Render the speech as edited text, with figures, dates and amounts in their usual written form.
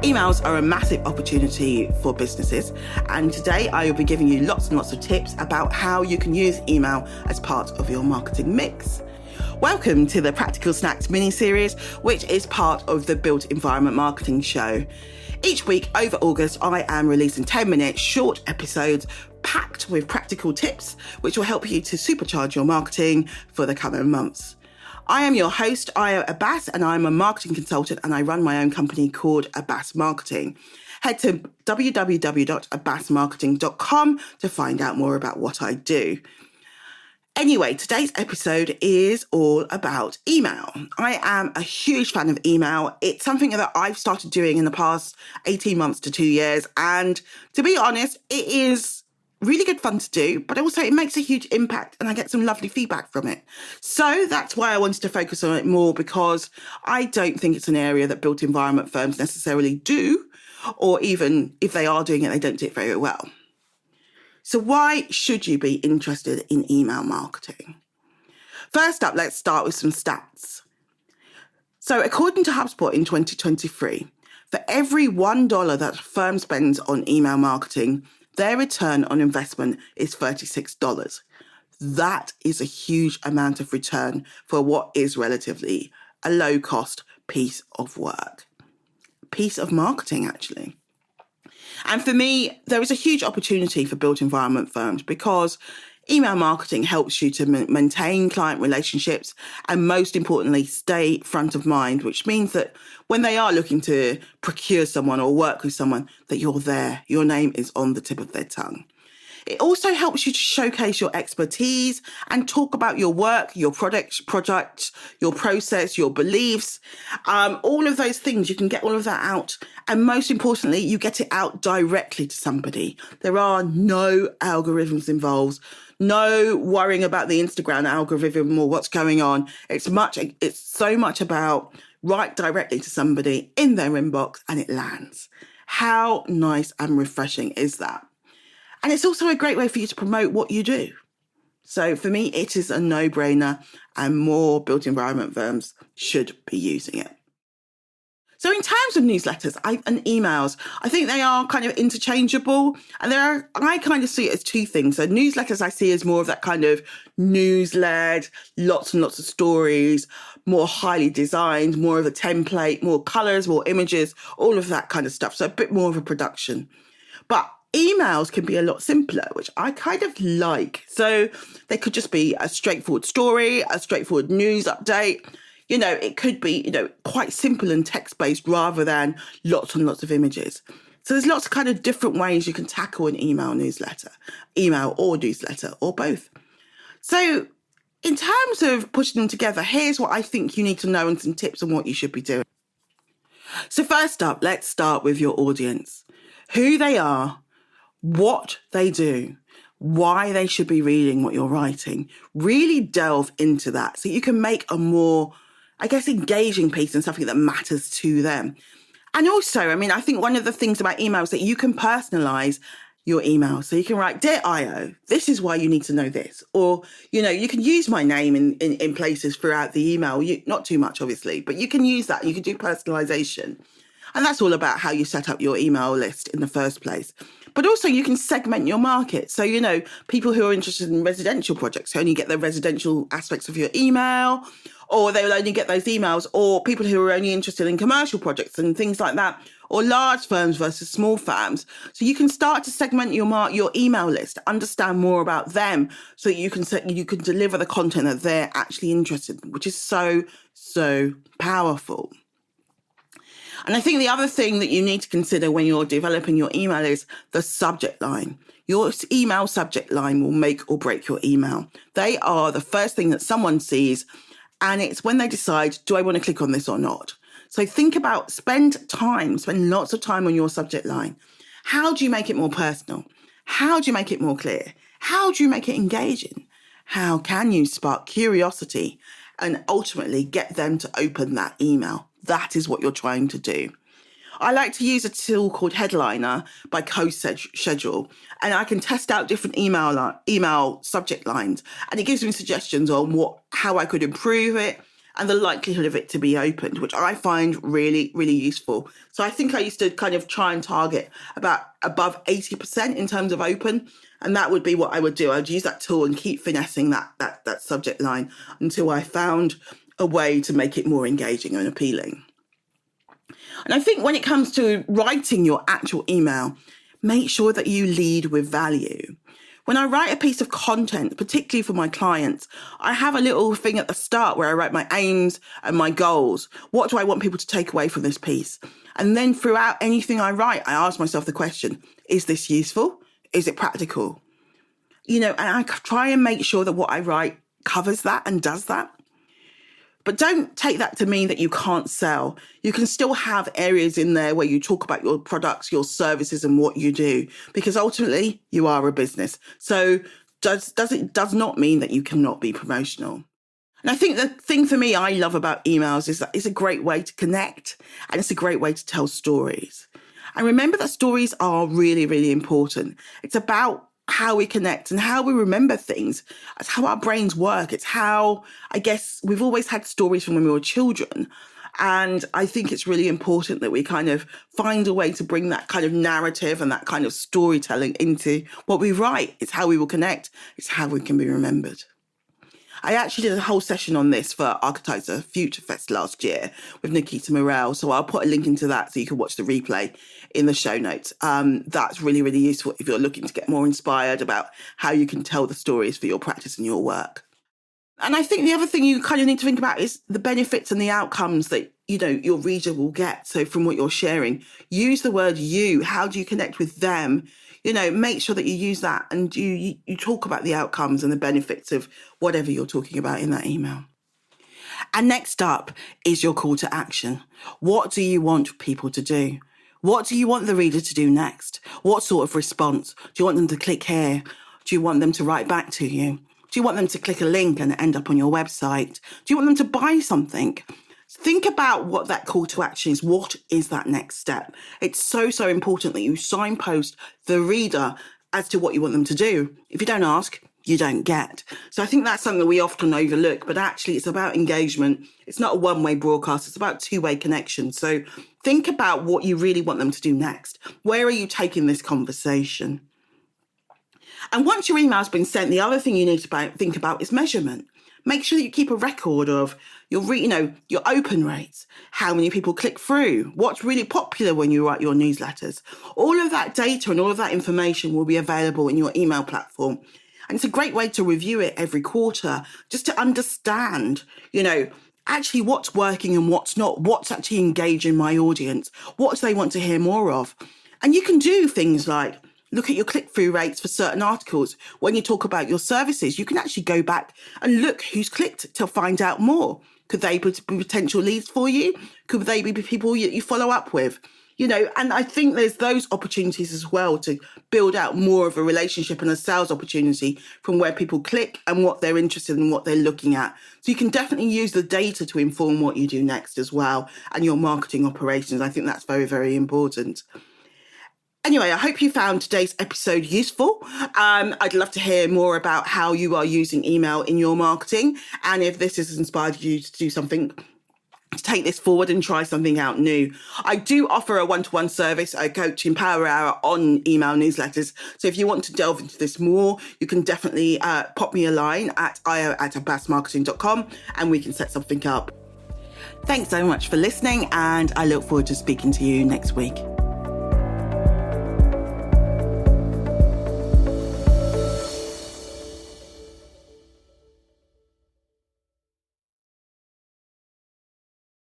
Emails are a massive opportunity for businesses, and today I will be giving you lots and lots of tips about how you can use email as part of your marketing mix. Welcome to the Practical Snacks mini-series, which is part of the Built Environment Marketing Show. Each week over August, I am releasing 10-minute short episodes packed with practical tips, which will help you to supercharge your marketing for the coming months. I am your host, Ayo Abbas, and I'm a marketing consultant and I run my own company called Abbas Marketing. Head to www.abbasmarketing.com to find out more about what I do. Anyway, today's episode is all about email. I am a huge fan of email. It's something that I've started doing in the past 18 months to 2 years. And to be honest, it is really good fun to do, but also it makes a huge impact and I get some lovely feedback from it. So that's why I wanted to focus on it more, because I don't think it's an area that built environment firms necessarily do, or even if they are doing it, they don't do it very well. So why should you be interested in email marketing? First up, let's start with some stats. So according to HubSpot in 2023, for every $1 that a firm spends on email marketing, their return on investment is $36. That is a huge amount of return for what is relatively a low-cost piece of work. Piece of marketing, actually. And for me, there is a huge opportunity for built environment firms because email marketing helps you to maintain client relationships and, most importantly, stay front of mind, which means that when they are looking to procure someone or work with someone, that you're there. Your name is on the tip of their tongue. It also helps you to showcase your expertise and talk about your work, your products, your process, your beliefs, all of those things. You can get all of that out. And most importantly, you get it out directly to somebody. There are no algorithms involved, no worrying about the Instagram algorithm or what's going on. It's so much about write directly to somebody in their inbox and it lands. How nice and refreshing is that? And it's also a great way for you to promote what you do. So for me, it is a no-brainer and more built environment firms should be using it. So in terms of newsletters and emails, I think they are kind of interchangeable. And I kind of see it as two things. So newsletters I see as more of that kind of news-led, lots and lots of stories, more highly designed, more of a template, more colours, more images, all of that kind of stuff. So a bit more of a production. But emails can be a lot simpler, which I kind of like. So they could just be a straightforward story, a straightforward news update. It could be, quite simple and text-based rather than lots and lots of images. So there's lots of kind of different ways you can tackle an email or newsletter, or both. So in terms of putting them together, here's what I think you need to know and some tips on what you should be doing. So first up, let's start with your audience. Who they are, what they do, why they should be reading what you're writing. Really delve into that so you can make a more, engaging piece and something that matters to them. And also, I think one of the things about emails is that you can personalize your email. So you can write, "Dear Ayo, this is why you need to know this." Or, you can use my name in places throughout the email. Not too much, obviously, but you can use that. You can do personalization. And that's all about how you set up your email list in the first place. But also you can segment your market. So, people who are interested in residential projects only get the residential aspects of your email, or they will only get those emails, or people who are only interested in commercial projects and things like that, or large firms versus small firms. So you can start to segment your email list, understand more about them so that you can deliver the content that they're actually interested in, which is so, so powerful. And I think the other thing that you need to consider when you're developing your email is the subject line. Your email subject line will make or break your email. They are the first thing that someone sees, and it's when they decide, do I want to click on this or not? So think about, spend lots of time on your subject line. How do you make it more personal? How do you make it more clear? How do you make it engaging? How can you spark curiosity and ultimately get them to open that email? That is what you're trying to do. I like to use a tool called Headliner by CoSchedule, and I can test out different email subject lines, and it gives me suggestions on how I could improve it and the likelihood of it to be opened, which I find really, really useful. So I think I used to kind of try and target about above 80% in terms of open. And that would be what I would do. I'd use that tool and keep finessing that subject line until I found a way to make it more engaging and appealing. And I think when it comes to writing your actual email, make sure that you lead with value. When I write a piece of content, particularly for my clients, I have a little thing at the start where I write my aims and my goals. What do I want people to take away from this piece? And then throughout anything I write, I ask myself the question, is this useful? Is it practical? And I try and make sure that what I write covers that and does that. But don't take that to mean that you can't sell. You can still have areas in there where you talk about your products, your services, and what you do, because ultimately you are a business. So it does not mean that you cannot be promotional. And I think the thing for me I love about emails is that it's a great way to connect and it's a great way to tell stories. And remember that stories are really, really important. It's about how we connect and how we remember things. It's how our brains work. It's how, I guess, we've always had stories from when we were children. And I think it's really important that we kind of find a way to bring that kind of narrative and that kind of storytelling into what we write. It's how we will connect. It's how we can be remembered. I actually did a whole session on this for Archetypes Future Fest last year with Nikita Morel. So I'll put a link into that so you can watch the replay in the show notes. That's really, really useful if you're looking to get more inspired about how you can tell the stories for your practice and your work. And I think the other thing you kind of need to think about is the benefits and the outcomes that, your reader will get. So from what you're sharing, use the word you. How do you connect with them? Make sure that you use that and you talk about the outcomes and the benefits of whatever you're talking about in that email. And next up is your call to action. What do you want people to do? What do you want the reader to do next? What sort of response? Do you want them to click here? Do you want them to write back to you? Do you want them to click a link and end up on your website? Do you want them to buy something? Think about what that call to action is. What is that next step? It's so, so important that you signpost the reader as to what you want them to do. If you don't ask, you don't get. So I think that's something that we often overlook, but actually it's about engagement. It's not a one-way broadcast. It's about two-way connection. So think about what you really want them to do next. Where are you taking this conversation? And once your email's been sent, the other thing you need to think about is measurement. Make sure that you keep a record of your open rates, how many people click through, what's really popular when you write your newsletters. All of that data and all of that information will be available in your email platform. And it's a great way to review it every quarter, just to understand, actually what's working and what's not, what's actually engaging my audience, what do they want to hear more of. And you can do things like look at your click-through rates for certain articles. When you talk about your services, you can actually go back and look who's clicked to find out more. Could they be potential leads for you? Could they be people you follow up with? And I think there's those opportunities as well to build out more of a relationship and a sales opportunity from where people click and what they're interested in, what they're looking at. So you can definitely use the data to inform what you do next as well and your marketing operations. I think that's very, very important. Anyway, I hope you found today's episode useful. I'd love to hear more about how you are using email in your marketing. And if this has inspired you to do something, to take this forward and try something out new. I do offer a one-to-one service, a coaching power hour on email newsletters. So if you want to delve into this more, you can definitely pop me a line at ayo@abbasmarketing.com and we can set something up. Thanks so much for listening and I look forward to speaking to you next week.